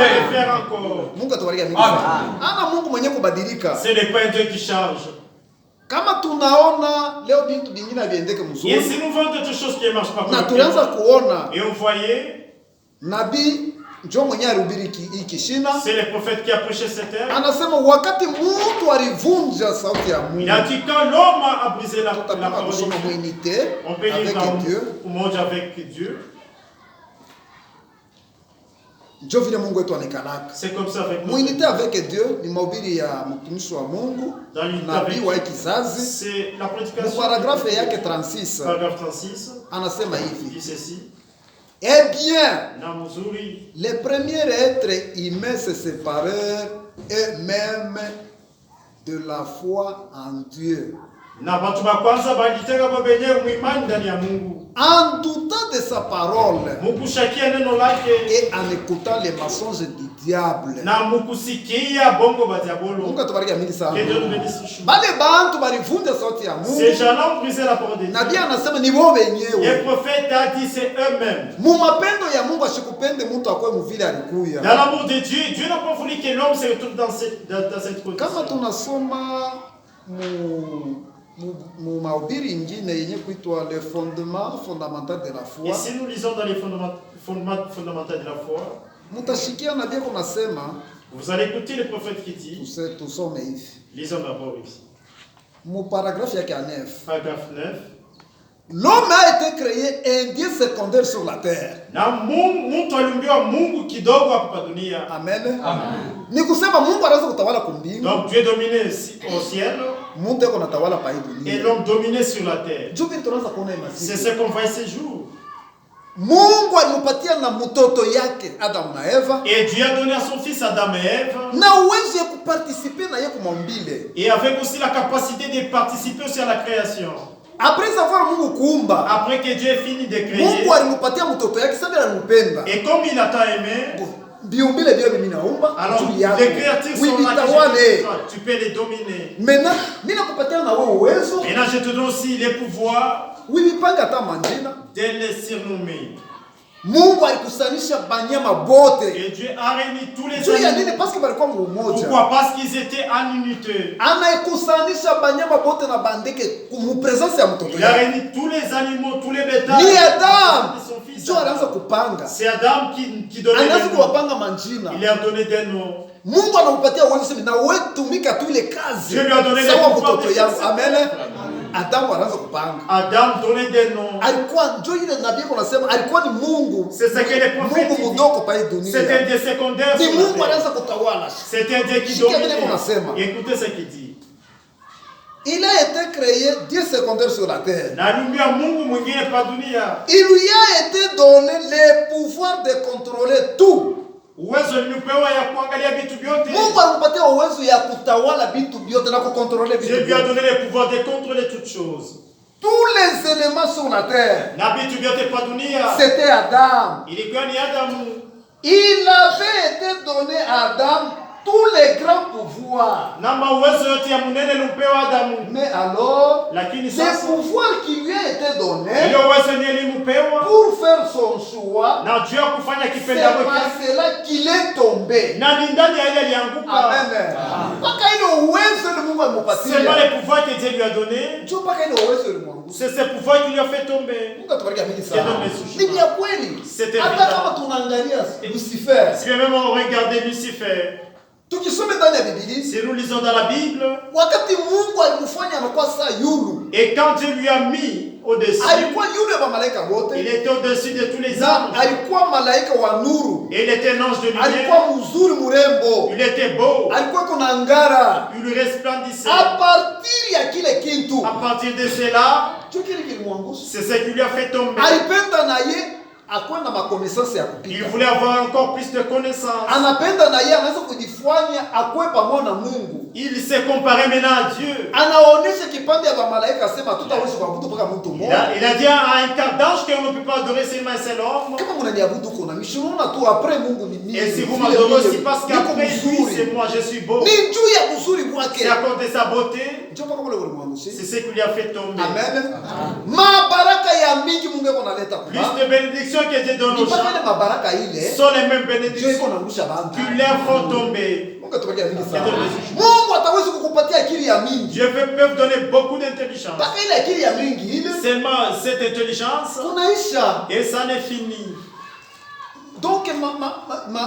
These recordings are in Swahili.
et faire encore. Mungu atubariki mingi sana. Ana Mungu mwenye kubadilika. Ce n'est pas un Dieu qui change. Kama tunaona leo vitu vingine haviendeke Et mzuri. si nous voyons quelque chose qui ne marche pas, Na tulianza kuona et on voyait, nabii ndio mwenye alihubiri hii kishina. c'est le prophète qui a prêché cette terre. Anasema wakati mtu alivunja sauti ya Mungu. Il a dit quand l'homme a brisé la parole de Dieu, on peut lire dans Umoja avec Dieu. Ndio vile Mungu wetu anakanaka. C'est comme ça avec nous. Muinite avec Dieu ni mahubiri ya mtumishi wa Mungu. Nabii wa kizazi. C'est la prédication. Paragraphe yake 36. Paragraphe 36. Anasema hivi. Dit ceci. Eh bien, Na mzuri, les premiers êtres humains se séparèrent eux-mêmes de la foi en Dieu. na watu wa kwanza balitaka babenye muimani ndani ya Mungu. En doutant de sa parole Mukushakia neno lake et en écoutant les mensonges du diable. na mukusikia bongo ba diabolo. Mungu atubariki mingi sana. Que Dieu nous bénisse. Bale bantu balivunja sauti ya Mungu. Ces gens-là ont brisé la parole de Dieu. Nabii anasema ni wao wenyewe. Les prophètes a dit c'est eux-mêmes. Mu mapendo ya Mungu ashikupende mtu akwe mvile alikuya. Dans l'amour de Dieu, Dieu n'a pas voulu que l'homme se retrouve dans cette condition. Kama tunasoma mu mahubiri ingine yenye kuitwa le fondement fondamental de la foi. Et si nous lisons dans les fondements fondamentaux de la foi, mutashikia nabii kunasema, vous allez écouter le prophète qui dit, tusome hivi. lisons d'abord ici. Mu paragraphe yake 9. Paragraphe 9. L'homme a été créé un Dieu secondaire sur la terre. Na mtu aliumbiwa Mungu kidogo hapa dunia. Amen. Amen. Ni kusema Mungu anaweza kutawala kumbingu. Donc Dieu dominait au ciel. Mungu yuko anatawala pa hii dunia. Et l'homme dominait sur la terre. C'est ce qu'on voit ces jours. Mungu alimpatia na mtoto yake Adam na Eva. Et Dieu a donné à son fils Adam et Ève. Na uwezo ya kuparticiper na yeye kumaumbile. Et avec aussi la capacité de participer aussi à la création. Après avoir Mungu kuumba, après que Dieu ait fini de créer, Mungu alimpatia mtoto yake sababu alimpenda. Et comme il a tant aimé, biumbile bio mimi naumba, alors les créatures sont là que tu peux les dominer. Maintenant, mimi nakupatia na wewe uwezo. Maintenant je te donne aussi les pouvoirs Wibipanga hata manjina de les surnommer. Mungu alikusanisha banyama bote. Et Dieu a réuni tous les animaux. Parce que balikuwa mmoja. Pourquoi? Parce qu'ils étaient en unité. Anaikusanisha banyama bote na bandeke mu présence ya mtoto. Il a réuni tous les animaux, tous les bétails. Ni Adam. Dieu anaanza kupanga. C'est Adam qui donnait des noms. Il a donné des noms. Mungu anakupatia uwezo sema na wewe tumika tu ile kazi. Dieu lui a donné les pouvoirs. Amen. Adam anaanza kupanga. Adam donnait des noms. Alikuwa njoo ile nabii kunasema alikuwa ni Mungu. C'est ce que les prophètes Mungu mdogo pa hii dunia. C'est un Dieu secondaire. Ni Mungu anaanza kutawala. C'est un Dieu qui domine. Écoutez ce qu'il dit. Il a été créé Dieu secondaire sur la terre. Il lui a été donné le pouvoir de contrôler tout. Mungu alimpatia uwezo ya kutawala vitu vyote na kukontrole vitu. Dieu lui a donné le pouvoir de contrôler toutes choses. Tous les éléments sur la terre. C'était Adam. Il avait été donné à Adam tous les grands pouvoirs. Mais alors, les pouvoirs qui lui a été donnés pour faire son choix, c'est par cela qu'il est tombé. Amen. C'est pas les pouvoirs que Dieu lui a donné. C'est ce pouvoir qui lui a fait tomber. C'était Lucifer. Si même on regardait Lucifer, si nous lisons dans la Bible, et quand Dieu lui a mis au-dessus, il était au-dessus de tous les anges. Il était un ange de lumière. Il était beau. Il lui resplendissait. À partir de cela, c'est ce qui lui a fait tomber. Il voulait avoir encore plus de connaissances. Il s'est comparé maintenant à Dieu. Il a dit à un quart d'ange qu'on ne peut pas adorer seulement un seul homme. kukaribisha. Unaona tu après Mungu ni nini? Et si vous m'adorez aussi parce qu'après lui c'est moi, je suis beau. Ni juu ya uzuri wake. C'est à cause de sa beauté. Ndio mpaka ule ulimwangusha. C'est ce qui lui a fait tomber. Amen. Mabaraka ya mingi Mungu yako analeta kwa. Plus de bénédictions que Dieu donne aux gens. Ni mabaraka ile. Sont les mêmes bénédictions Ndio iko naangusha bantu. qui leur font tomber. Mungu ataweza kukupatia akili ya mingi. Dieu peut vous donner beaucoup d'intelligence. Basi ile akili ya mingi ile. Seulement cette intelligence. Unaisha. Et ça n'est fini. Donc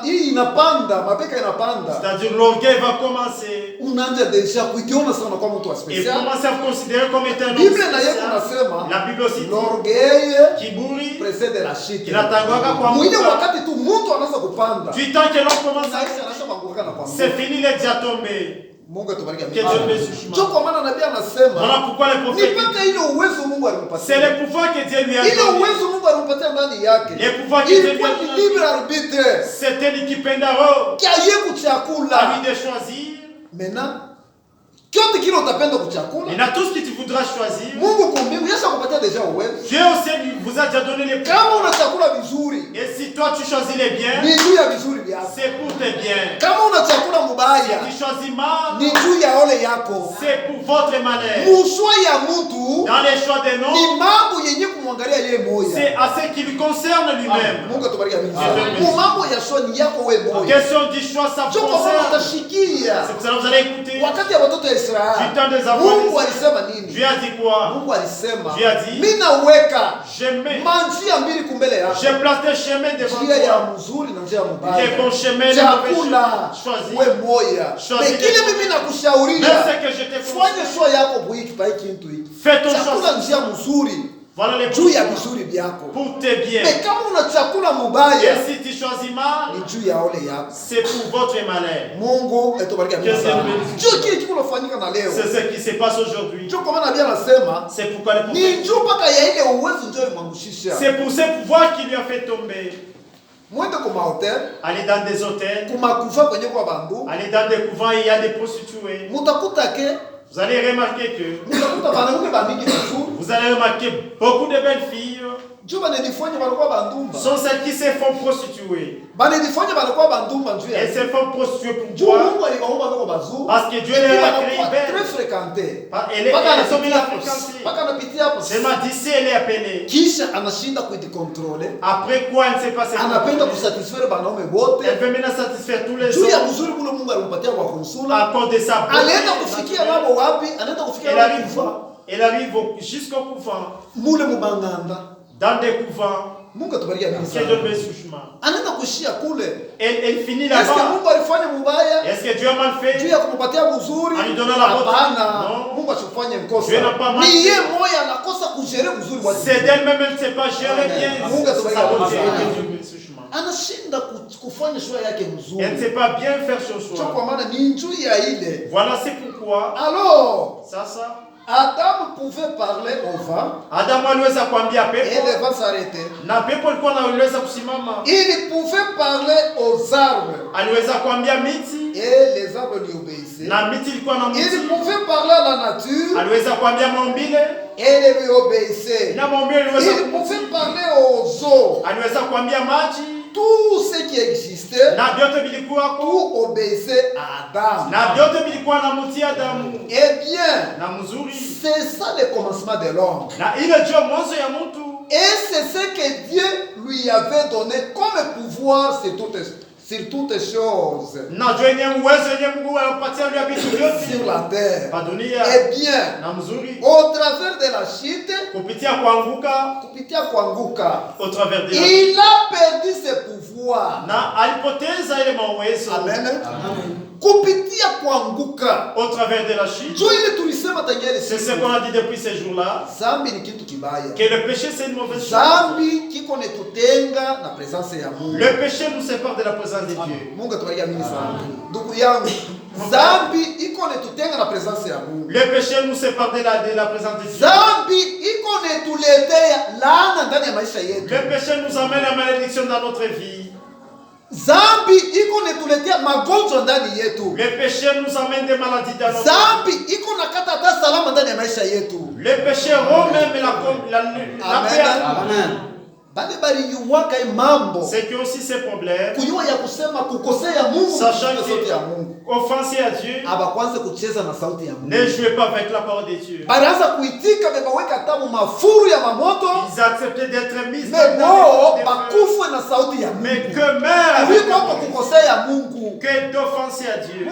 hii inapanda, mapeka inapanda. C'est-à-dire l'orgueil va commencer. Unaanza deja kujiona sana kama mtu Et spécial. commencer à considérer comme étant un homme Biblia na yeye spécial. unasema La Bible aussi dit l'orgueil kiburi précède la chute. kinatangwaka kwa Mwile Mungu. wakati tu mtu anaanza kupanda. Du temps que l'on commence à Anaisha kuanguka na kwa Mungu. c'est fini, il est déjà tombé. Mungu atubariki. Que Dieu bénisse ce chemin. Ndio kwa maana nabii anasema Voilà pourquoi les ni prophètes. mpaka ile uwezo Mungu alimpatia. C'est le pouvoir que Dieu lui a Ile donné. uwezo Mungu alimpatia ndani yake. Les pouvoirs que Dieu lui Ilikuwa a ni donné. libre arbitre. C'était l'ikipendaro. Kiaye À kuchakula. lui de choisir. Maintenant, kyote kile utapenda kuchakula. Il a tout ce que tu voudras choisir. Mungu kumbimu yesha kupatia deja uwezo. Dieu aussi vous a déjà donné les Kama pouvoirs. unachakula vizuri, Et si toi tu choisis les biens, ni juu ya vizuri vyako. c'est pour tes biens. Kama unachakula Si mubaya, tu choisis mal, ni juu ya ole yako. c'est pour votre malheur. Mushwa ya mtu Dans les choix des ni noms, mambo yenye kumwangalia yeye moya. c'est à ce qui lui concerne lui-même. Mungu atubariki mingi. Amen. Mu mambo ya shwa ni yako wewe En moya. question du choix, ça vous Sio kwa maana concerne. utashikia. C'est pour ça que vous allez écouter. Wakati ya watoto ya Du Israeli, temps des Mungu enfants, alisema nini? Dieu a dit quoi? Mungu alisema, Dieu a dit, mimi naweka Je mets, manjia mbili kumbele yako. je place des chemins devant Njia ya toi. mzuri na njia ya Les mbaya. bons chemins, les mauvais Chakula chemins. Choisis. we moya. Choisis Lakini les- mimi Même nakushauria ce que je te fanye conseille. show yako buiki pa hiki kitu hiki. Fais ton Chakula choix. njia mzuri Voilà les juu ya bons vizuri vyako. pour tes biens. Mais kama una chakula Et mubaya si tu choisis mal, ni juu ya ole yako. c'est pour votre malheur. Mungu atubariki Qu'est-ce sana. que- Juu kile kiko kinafanyika na leo. C'est ce qui se passe aujourd'hui. Juu kwa maana Biblia anasema C'est pourquoi les ni prophètes. juu mpaka ya ile uwezo ndio ilimwangushisha. C'est pour ce pouvoir qui lui a fait tomber. Mwende kwa mahotel, Aller dans des hôtels, kumakufa kwenye kwa bandu, aller dans des couvents, il y a des prostituées. mutakuta ke Vous allez remarquer que mutakuta banamuke bamingi bazuri. vous allez remarquer beaucoup de belles filles Juu banedifanya balikuwa bandumba. sont celles qui se font prostituer. Banedifanya balikuwa bandumba njuu ya. Elles se font prostituer pour Juu quoi? Mungu aliwaumba bako bazuri. Parce que Dieu les a créées Très belles. fréquenté. Elles sont bien fréquentées. Paka anapitia hapo. Seulement d'ici elle est appelée. Kisha anashinda kujikontrole. Après quoi elle ne sait pas ce Anapenda qu'elle kusatisfaire banaume wote. Elle veut maintenant satisfaire tous les Juu ya hommes mzuri kule Mungu alimpatia kwa konsula. à cause de sa Alienda beauté. kufikia nabo wapi? Anaenda kufikia Elle nabo arrive, kufa. elle arrive jusqu'au couvent. Mule mubanganda. Dans des couvents. Mungu atubariki mingi Qui est sana. de mes souchements. Anaenda kushia kule. Elle finit Est-ce que là-bas. Mungu alifanya mubaya? Est-ce que Dieu a mal Juu fait? ya kumpatia uzuri? Ali donna la beauté. Hapana. Non. Mungu asifanye mkosa. Dieu n'a pas mal Ni fait. yeye moya anakosa kujere uzuri wa C'est d'elle-même, elle ne sait pas gérer Amen. bien Mungu atubariki sa beauté. sana. Que Dieu bénisse ce chemin. anashinda kufanya show yake mzuri. Elle ne sait pas bien faire son Cho choix. kwa maana ni njuu ya ile. Voilà, c'est pourquoi. Alors, Ça. Adam pouvait parler au vent Adamu aliweza kuambia et pepo le vent s'arrêtait. na pepo alikuwa anaweza kusimama. Il pouvait parler aux arbres Aliweza kuambia miti et les arbres lui obéissaient. na miti ilikuwa na Il mti. pouvait parler à la nature Aliweza kuambia maumbile et elle lui obéissait. na maumbile aliweza Il pouvait parler aux eaux. aliweza kuambia maji Tout ce qui existait, na vyote vilikuwa tout obéissait à Adam. na vyote vilikuwa na mti Adamu Eh bien, na mzuri c'est ça le commencement de l'homme. na ile ndio mwanzo ya mtu. Et c'est ce que Dieu lui avait donné comme pouvoir sur toutes choses Na ndio yenye uwezo yenye Mungu alipatia ile vitu sur vyote la terre. pa dunia Eh bien, na mzuri au travers de la chute, kupitia kuanguka kupitia kuanguka, au travers de la il a perdu ses pouvoirs. na alipoteza ile mawezo Amen. Kupitia kuanguka. au travers de la chute. Juu ile tulisema tangia ile C'est ce siku. qu'on a dit depuis ces jours-là, Zambi ni kitu kibaya. que le péché c'est une mauvaise chose. Zambi kiko netutenga na presence ya Mungu. Le péché nous sépare de la présence de Dieu. Mungu atubariki mingi sana. Ndugu yangu, zambi iko netutenga na presence ya Mungu. Le péché nous sépare de la présence de Dieu. Zambi iko netuletea laana ndani ya maisha yetu. Le péché nous amène la malédiction dans notre vie. Zambi iko netuletea magonjwa ndani yetu. Le péché nous amène des maladies dans notre vie. Zambi iko nakata hata salama ndani ya maisha yetu. Le péché rompt même la paix. Amen. c'est que aussi ces problèmes, sachant qu'offenser à Dieu, ne jouez pas avec la parole de Dieu. Ils acceptaient d'être mis dans mais que meurt que d'offenser à Dieu.